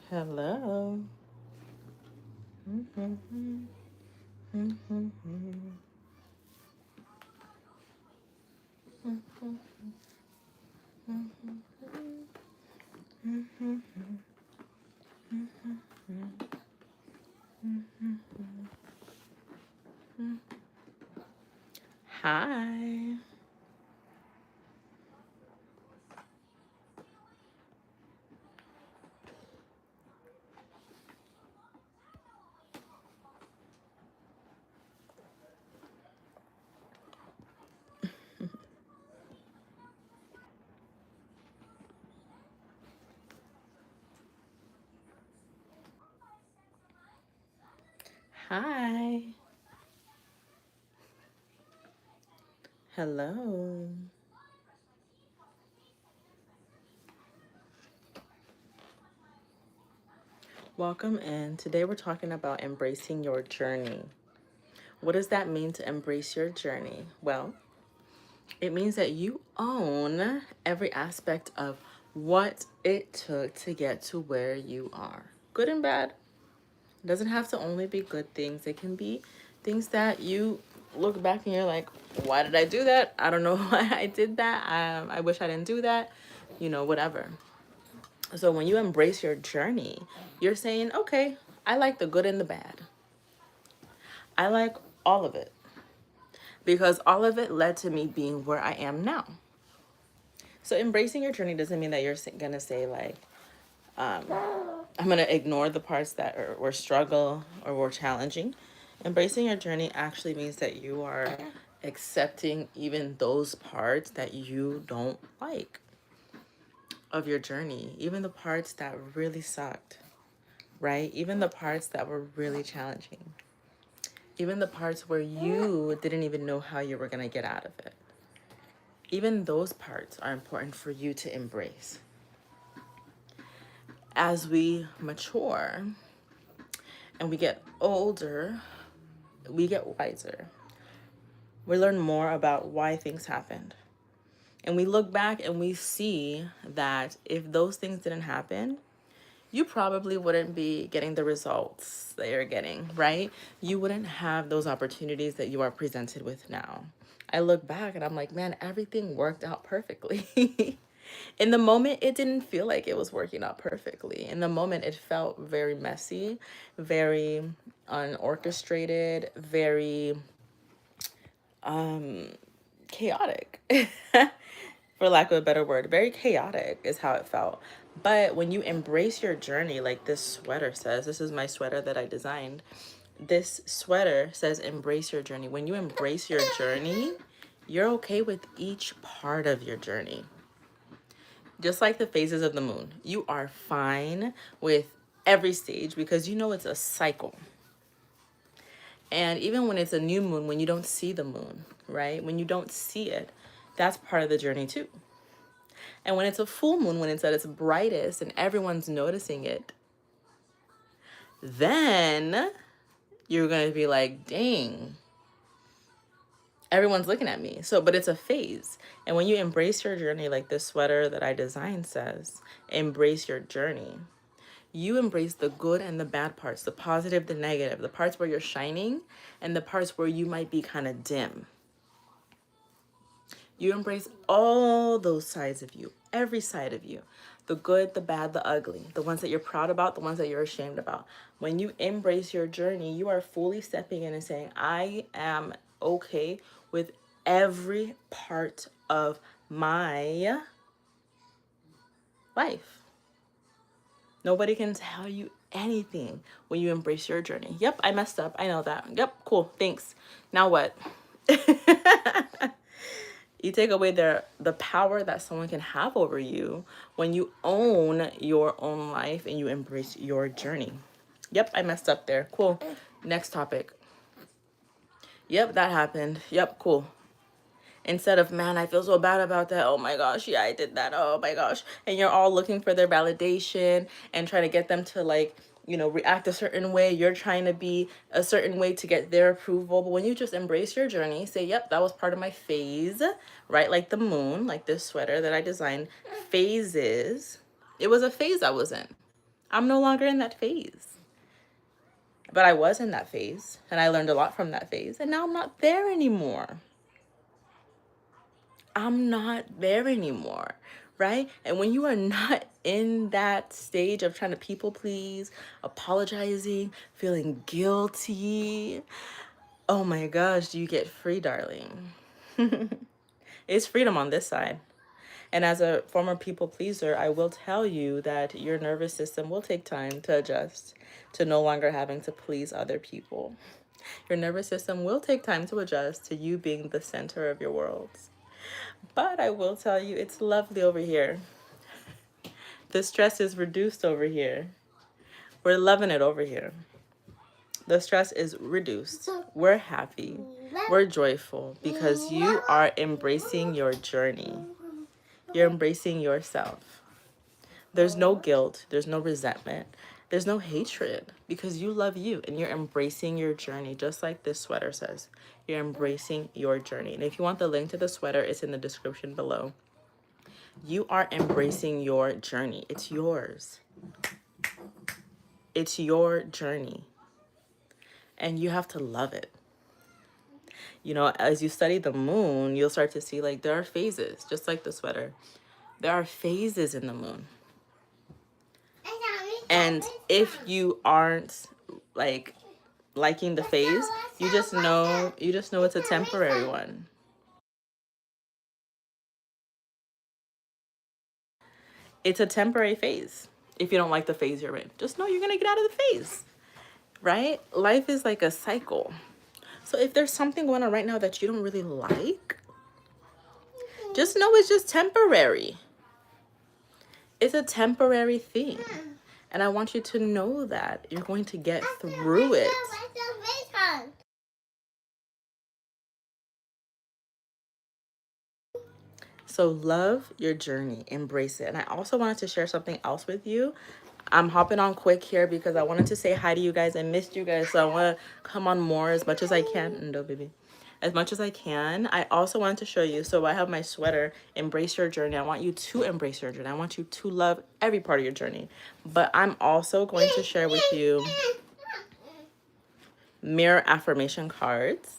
Hello. Mhm. Mhm. Hi. Hi. Hello. Welcome in. Today we're talking about embracing your journey. What does that mean to embrace your journey? Well, it means that you own every aspect of what it took to get to where you are. Good and bad. It doesn't have to only be good things. It can be things that you look back and you're like, why did I do that? I don't know why I did that. I wish I didn't do that. Whatever. So when you embrace your journey, you're saying, okay, I like the good and the bad. I like all of it because all of it led to me being where I am now. So embracing your journey doesn't mean that you're going to say like, I'm going to ignore the parts that were struggle or were challenging. Embracing your journey actually means that you are accepting even those parts that you don't like of your journey, even the parts that really sucked, right? Even the parts that were really challenging, even the parts where you didn't even know how you were going to get out of it. Even those parts are important for you to embrace. As we mature and we get older, we get wiser. We learn more about why things happened. And we look back and we see that if those things didn't happen, you probably wouldn't be getting the results that you're getting, right? You wouldn't have those opportunities that you are presented with now. I look back and I'm like, man, everything worked out perfectly. In the moment, it didn't feel like it was working out perfectly. In the moment, it felt very messy, very unorchestrated, very chaotic. For lack of a better word, very chaotic is how it felt. But when you embrace your journey, like this sweater says, this is my sweater that I designed. This sweater says, embrace your journey. When you embrace your journey, you're okay with each part of your journey. Just like the phases of the moon, you are fine with every stage because you know it's a cycle. And even when it's a new moon, when you don't see the moon, right? When you don't see it, that's part of the journey too. And when it's a full moon, when it's at its brightest and everyone's noticing it, then you're going to be like, dang, everyone's looking at me. So, but it's a phase. And when you embrace your journey, like this sweater that I designed says, embrace your journey. You embrace the good and the bad parts, the positive, the negative, the parts where you're shining and the parts where you might be kind of dim. You embrace all those sides of you, every side of you, the good, the bad, the ugly, the ones that you're proud about, the ones that you're ashamed about. When you embrace your journey, you are fully stepping in and saying, I am okay with every part of my life. Nobody can tell you anything when you embrace your journey. Yep, I messed up. I know that. Yep, cool. Thanks. Now what? You take away the power that someone can have over you when you own your own life and you embrace your journey. Yep, I messed up there. Cool. Next topic. Yep, that happened. Yep, cool. Instead of, man, I feel so bad about that. Oh my gosh, yeah, I did that. Oh my gosh. And you're all looking for their validation and trying to get them to like, react a certain way. You're trying to be a certain way to get their approval. But when you just embrace your journey, say, yep, that was part of my phase, right? Like the moon, like this sweater that I designed, phases. It was a phase I was in. I'm no longer in that phase. But I was in that phase, and I learned a lot from that phase, and now I'm not there anymore. I'm not there anymore, right? And when you are not in that stage of trying to people please, apologizing, feeling guilty, oh my gosh, you get free, darling. It's freedom on this side. And as a former people pleaser, I will tell you that your nervous system will take time to adjust to no longer having to please other people. Your nervous system will take time to adjust to you being the center of your world. But I will tell you, it's lovely over here. The stress is reduced over here. We're loving it over here. The stress is reduced. We're happy. We're joyful because you are embracing your journey. You're embracing yourself. There's no guilt. There's no resentment. There's no hatred because you love you and you're embracing your journey, just like this sweater says. You're embracing your journey. And if you want the link to the sweater, it's in the description below. You are embracing your journey. It's yours. It's your journey. And you have to love it. You know, as you study the moon, you'll start to see like there are phases, just like the sweater. There are phases in the moon. And if you aren't like liking the phase, you just know it's a temporary one. It's a temporary phase. If you don't like the phase you're in, just know you're going to get out of the phase. Right? Life is like a cycle. So if there's something going on right now that you don't really like, just know it's just temporary. It's a temporary thing. And I want you to know that you're going to get through it. So love your journey, embrace it. And I also wanted to share something else with you. I'm hopping on quick here because I wanted to say hi to you guys. I missed you guys, so I want to come on more as much as I can. No, baby. As much as I can. I also wanted to show you, so I have my sweater, Embrace Your Journey. I want you to embrace your journey. I want you to love every part of your journey. But I'm also going to share with you mirror affirmation cards.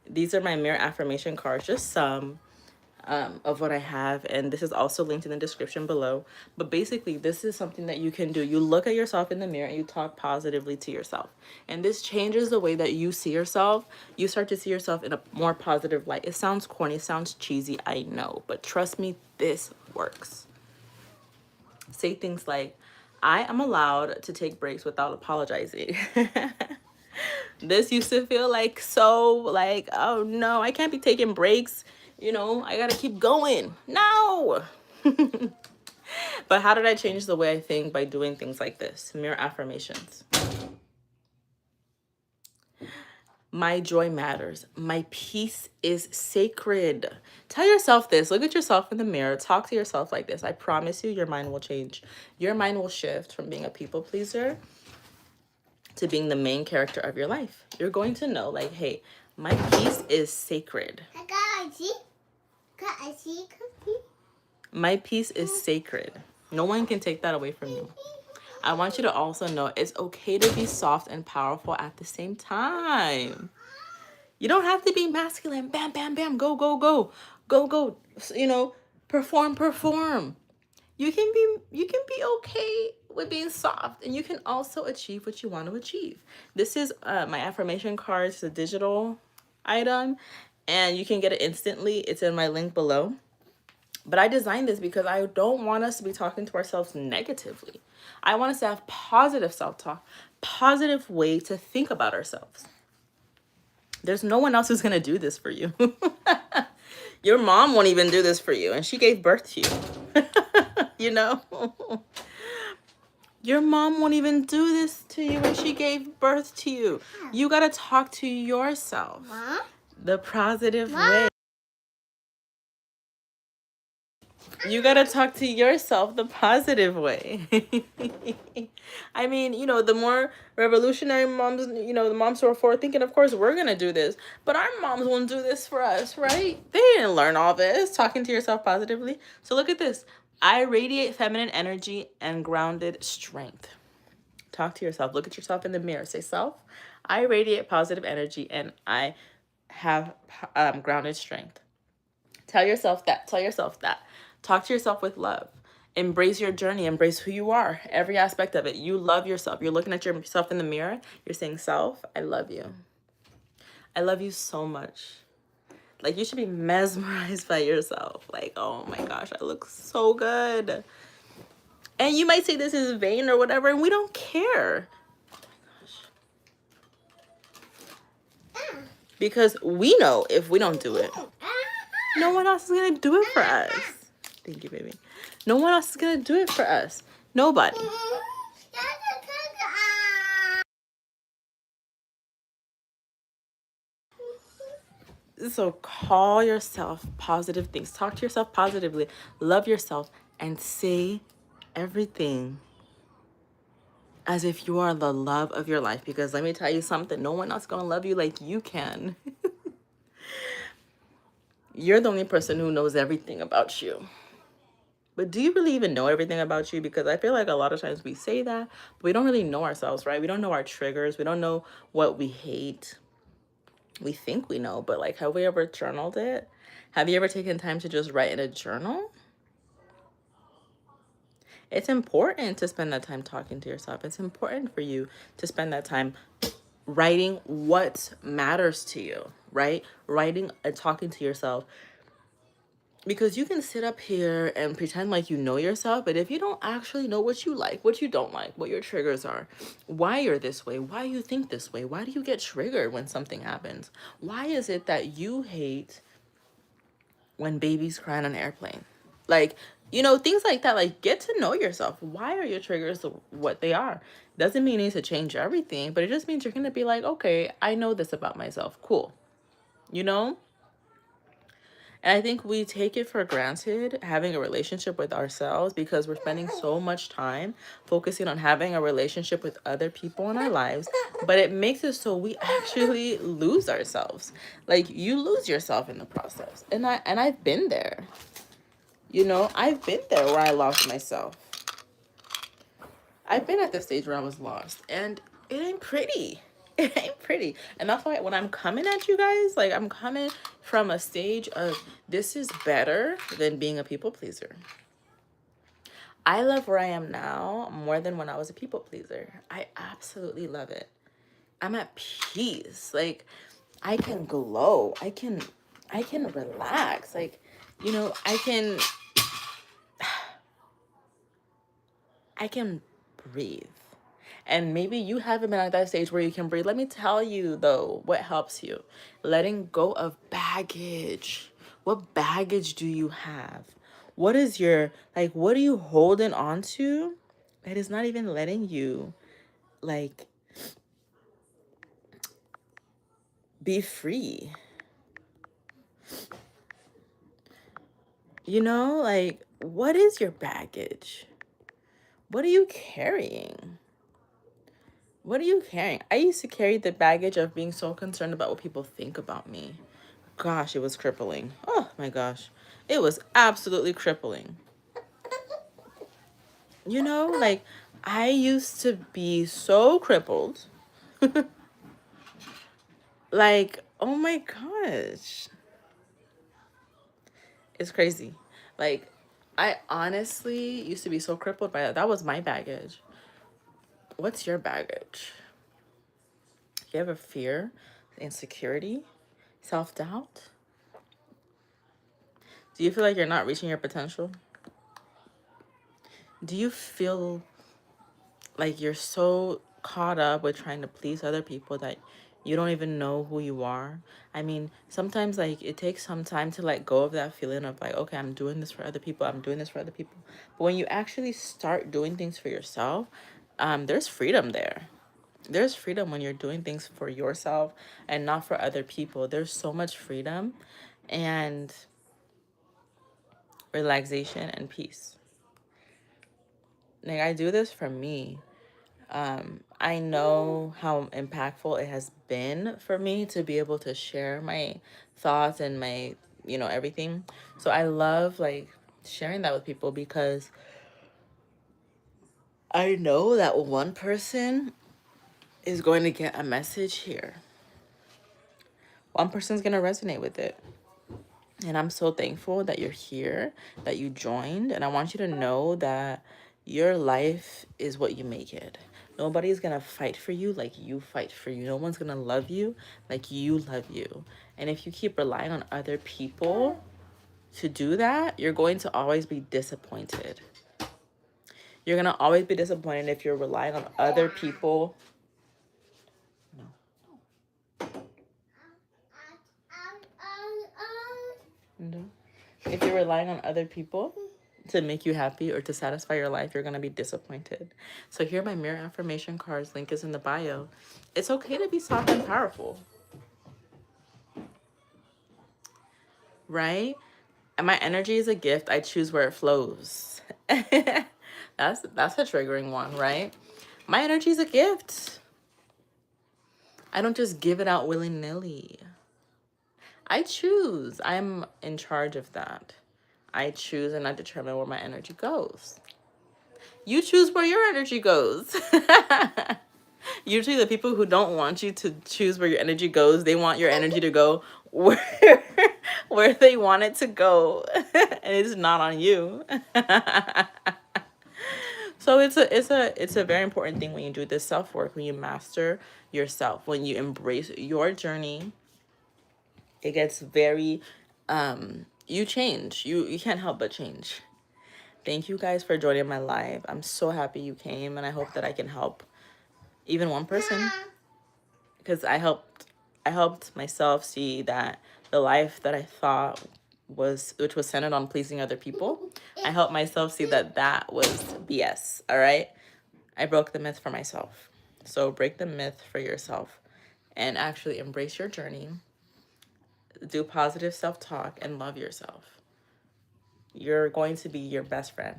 These are my mirror affirmation cards, just some of what I have, and this is also linked in the description below. But basically, this is something that you can do. You look at yourself in the mirror and you talk positively to yourself, and this changes the way that you see yourself. You start to see yourself in a more positive light. It sounds corny, it sounds cheesy, I know, but trust me, this works. Say things like, I am allowed to take breaks without apologizing. This used to feel like so like, oh no, I can't be taking breaks. You know, I gotta keep going. No. But how did I change the way I think? By doing things like this. Mirror affirmations. My joy matters. My peace is sacred. Tell yourself this. Look at yourself in the mirror. Talk to yourself like this. I promise you, your mind will change. Your mind will shift from being a people pleaser to being the main character of your life. You're going to know, like, hey, my peace is sacred. My peace is sacred. No one can take that away from you. I want you to also know it's okay to be soft and powerful at the same time. You don't have to be masculine. Bam, bam, bam. Go, go, go. Go, go. You know, perform, perform. You can be okay with being soft, and you can also achieve what you want to achieve. This is my affirmation card. It's a digital item, and you can get it instantly. It's in my link below. But I designed this because I don't want us to be talking to ourselves negatively. I want us to have positive self-talk, positive way to think about ourselves. There's no one else who's going to do this for you. Your mom won't even do this for you, and she gave birth to you. You know? Your mom won't even do this to you when she gave birth to you. You got to talk to yourself the positive way. You gotta talk to yourself the positive way. I mean, the more revolutionary moms, the moms who are forward thinking, of course, we're gonna do this. But our moms won't do this for us, right? They didn't learn all this, talking to yourself positively. So look at this. I radiate feminine energy and grounded strength. Talk to yourself. Look at yourself in the mirror. Say, self, I radiate positive energy and I have grounded strength. Tell yourself that. Tell yourself that. Talk to yourself with love. Embrace your journey. Embrace who you are. Every aspect of it. You love yourself. You're looking at yourself in the mirror. You're saying, self, I love you. I love you so much. Like, you should be mesmerized by yourself. Like, oh my gosh, I look so good. And you might say this is vain or whatever, and we don't care. Because we know if we don't do it, no one else is going to do it for us. Thank you, baby. No one else is going to do it for us. Nobody. So call yourself positive things. Talk to yourself positively. Love yourself and say everything as if you are the love of your life. Because let me tell you something. No one else is going to love you like you can. You're the only person who knows everything about you. But do you really even know everything about you? Because I feel like a lot of times we say that, but we don't really know ourselves, right? We don't know our triggers. We don't know what we hate. We think we know, but like, have we ever journaled it? Have you ever taken time to just write in a journal? It's important to spend that time talking to yourself. It's important for you to spend that time writing what matters to you, right? Writing and talking to yourself. Because you can sit up here and pretend like you know yourself, but if you don't actually know what you like, what you don't like, what your triggers are, why you're this way, why you think this way, why do you get triggered when something happens? Why is it that you hate when babies cry on an airplane? Like, things like that. Like, get to know yourself. Why are your triggers what they are? Doesn't mean you need to change everything, but it just means you're going to be like, okay, I know this about myself. Cool. And I think we take it for granted having a relationship with ourselves because we're spending so much time focusing on having a relationship with other people in our lives. But it makes it so we actually lose ourselves. Like, you lose yourself in the process. And I've been there. I've been there where I lost myself. I've been at the stage where I was lost. And it ain't pretty. It ain't pretty. And that's why when I'm coming at you guys, like, I'm coming from a stage of this is better than being a people pleaser. I love where I am now more than when I was a people pleaser. I absolutely love it. I'm at peace. Like, I can glow. I can relax. Like, I can breathe. And maybe you haven't been at that stage where you can breathe. Let me tell you, though, what helps you. Letting go of baggage. What baggage do you have? What is what are you holding on to that is not even letting you, like, be free? What is your baggage? What are you carrying? What are you carrying? I used to carry the baggage of being so concerned about what people think about me. Gosh, it was crippling. Oh my gosh. It was absolutely crippling. I used to be so crippled. Like, oh my gosh. It's crazy. Like, I honestly used to be so crippled by that. That was my baggage. What's your baggage? You have a fear, insecurity, self-doubt? Do you feel like you're not reaching your potential? Do you feel like you're so caught up with trying to please other people that you don't even know who you are? I mean, sometimes, like, it takes some time to let go of that feeling of like, okay, I'm doing this for other people. I'm doing this for other people. But when you actually start doing things for yourself, there's freedom there. There's freedom when you're doing things for yourself and not for other people. There's so much freedom. And relaxation, and peace. Like, I do this for me. I know how impactful it has been for me to be able to share my thoughts and my, everything. So I love like sharing that with people because I know that one person is going to get a message here. One person's going to resonate with it. And I'm so thankful that you're here, that you joined. And I want you to know that your life is what you make it. Nobody's going to fight for you like you fight for you. No one's going to love you like you love you. And if you keep relying on other people to do that, you're going to always be disappointed. You're going to always be disappointed if you're relying on other people. No. If you're relying on other people to make you happy or to satisfy your life, you're going to be disappointed. So here are my mirror affirmation cards. Link is in the bio. It's okay to be soft and powerful. Right? And my energy is a gift. I choose where it flows. That's a triggering one, right? My energy is a gift. I don't just give it out willy-nilly. I choose. I'm in charge of that. I choose and I determine where my energy goes. You choose where your energy goes. Usually the people who don't want you to choose where your energy goes, they want your energy to go where they want it to go. And it's not on you. So it's a very important thing when you do this self-work, when you master yourself, when you embrace your journey. It gets very you change. You can't help but change. Thank you guys for joining my live. I'm so happy you came, and I hope that I can help even one person, because I helped myself see that the life that I thought which was centered on pleasing other people, I helped myself see that was BS. All right, I broke the myth for myself. So break the myth for yourself and actually embrace your journey. Do positive self-talk and love yourself. You're going to be your best friend.